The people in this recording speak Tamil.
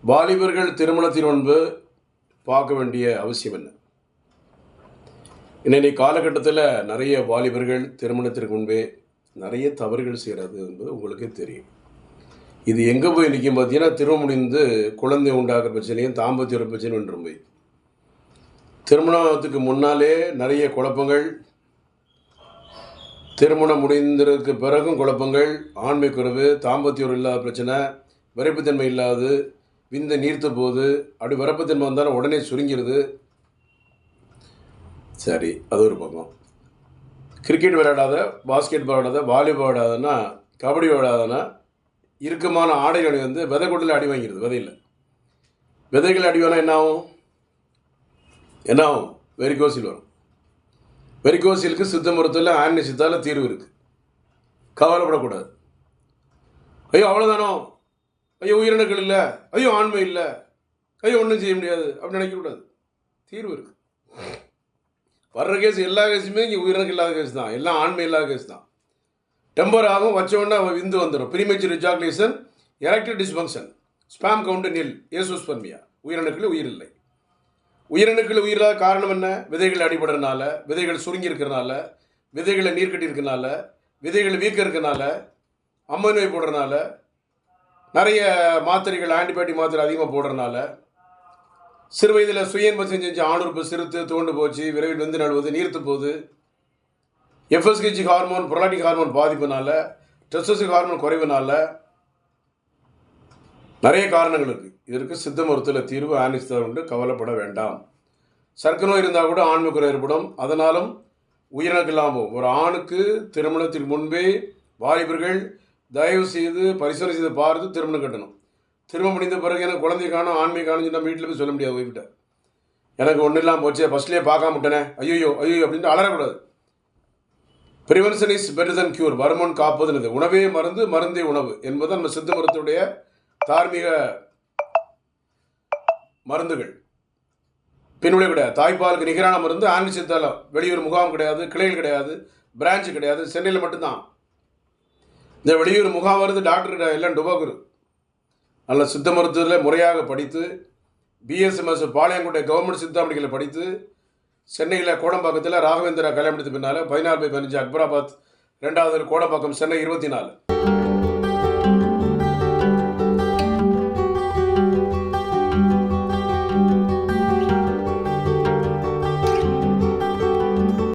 வாலிபர்கள் திருமணத்தின் முன்பு பார்க்க வேண்டிய அவசியம் என்ன? இன்னைக்கு காலகட்டத்தில் நிறைய வாலிபர்கள் திருமணத்திற்கு முன்பே நிறைய தவறுகள் செய்கிறது என்பது உங்களுக்கே தெரியும். இது எங்கே போய் நிற்கும் பார்த்தீங்கன்னா, திருமணம் முடிந்து குழந்தை உண்டாகிற பிரச்சனையும் தாம்பத்திய பிரச்சனையும் என்று போய் திருமணத்துக்கு முன்னாலே நிறைய குழப்பங்கள், திருமணம் முடிந்ததற்கு பிறகும் குழப்பங்கள், ஆண்மை குறைவு, தாம்பத்தியம் இல்லாத பிரச்சனை, விரைப்புத்தன்மை இல்லாது, விந்த நீர்த்த போது அப்படி விரப்பத்தன்மை வந்தாலும் உடனே சுருங்கிடுது. சரி, அது ஒரு பக்கம். கிரிக்கெட் விளையாடாத, பாஸ்கெட் பால் விளையாடாத, வாலிபால் விளையாடாதன்னா, கபடி விளையாடாதன்னா இறுக்கமான ஆடைகள் விதை கொட்டில் அடி வாங்கிடுது. விதையில் விதைகள் அடி வேணால் என்ன ஆகும்? வெரிகோசில் வரும். வெரிகோசிலுக்கு சித்த மருத்துவத்தில் ஆன்மி சித்தால தீர்வு இருக்குது. கவலைப்படக்கூடாது. ஐயோ அவ்வளோதானோ, ஐயோ உயிரினங்கள் இல்லை, ஐயோ ஆண்மை இல்லை, ஐயோ ஒன்றும் செய்ய முடியாது அப்படின்னு நினைக்கக்கூடாது. தீர்வு இருக்குது. வர்ற கேஸ் எல்லா கேஸுமே இங்கே உயிரினங்கள் இல்லாத கேஸ் தான், எல்லாம் ஆண்மை இல்லாத கேஸ் தான். டெம்பர் ஆகும், வச்சோடனே அவன் விந்து வந்துடும். Premature ejaculation, erectile dysfunction, spam count நில், ஏசோஸ்பெர்மியா. உயிரணுக்கள் உயிர் இல்லை. உயிரணுக்கள் உயிரில்லாத காரணம் என்ன? விதைகள் அடிபடுறதுனால, விதைகள் சுருங்கி இருக்கிறனால, விதைகளை நீர் கட்டி இருக்கிறனால, விதைகள் வீக்க இருக்கிறனால, அம்மை நோய் போடுறதுனால, நிறைய மாத்திரைகள் ஆன்டிபயோட்டிக் மாத்திரை அதிகமாக போடுறதுனால, சிறு வயதில் சுயன்பம் செஞ்சு ஆணுறுப்பு சிறுத்து தோண்டு போச்சு, விரைவில் வெந்து நழுவுது, நீர்த்து போகுது, எஃப்எஸ்ஹெச் ஹார்மோன், புரோலாக்டின் ஹார்மோன் பாதிப்புனால, டெஸ்டோஸ்டெரான் ஹார்மோன் குறைவுனால நிறைய காரணங்கள் இருக்குது. இதற்கு சித்த மருத்துவத்தில் தீர்வு ஆனிஸ்தான் உண்டு, கவலைப்பட வேண்டாம். சர்க்கரை நோய் இருந்தால் கூட ஆண்மை குறை ஏற்படும், அதனாலும் உயிரினக்கு இல்லாமல். ஒரு ஆணுக்கு திருமணத்திற்கு முன்பே வாலிபர்கள் தயவு செய்து பரிசோதனை செய்து பார்த்து திருமணம் கட்டணும். திருமணம் முடிந்த பிறகு எனக்கு குழந்தை காணும், ஆண்மை காணும், நம்ம வீட்டில் போய் சொல்ல முடியாது. ஒய்ஃப்கிட்ட எனக்கு ஒன்றும் இல்லாமல் போச்சே, ஃபஸ்ட்லேயே பார்க்காம விட்டனே, ஐயோ ஐயோ அப்படின்ட்டு அலறக்கூடாது. Prevention is better than cure. வருமுன் காப்பதுன்னு, உணவே மருந்து, மருந்தே உணவு என்பது நம்ம சித்த மருத்துவடைய தார்மீக மருந்துகள். பின்னுடைய கிடையாது. தாய்ப்பாலுக்கு நிகரான மருந்து ஆண்மை சித்தால. வெளியூர் முகாம் கிடையாது, கிளைகள் கிடையாது, பிரான்ச்சு கிடையாது, சென்னையில் மட்டும்தான். இந்த வெளியூர் முகாம் வருது, டாக்டர் எல்லாம் டுபாக்குரு. நல்ல சித்த மருத்துவத்தில் முறையாக படித்து, பிஎஸ்எம்எஸ் பாளையங்கோட்டை கவர்மெண்ட் சித்தா மெடிக்கலில் படித்து, சென்னையில் கோடம்பாக்கத்தில் ராகவேந்திரா கல்யாணத்துக்கு பின்னால் 14/15 அக்பராபாத், 2வது கோடம்பாக்கம், சென்னை 24.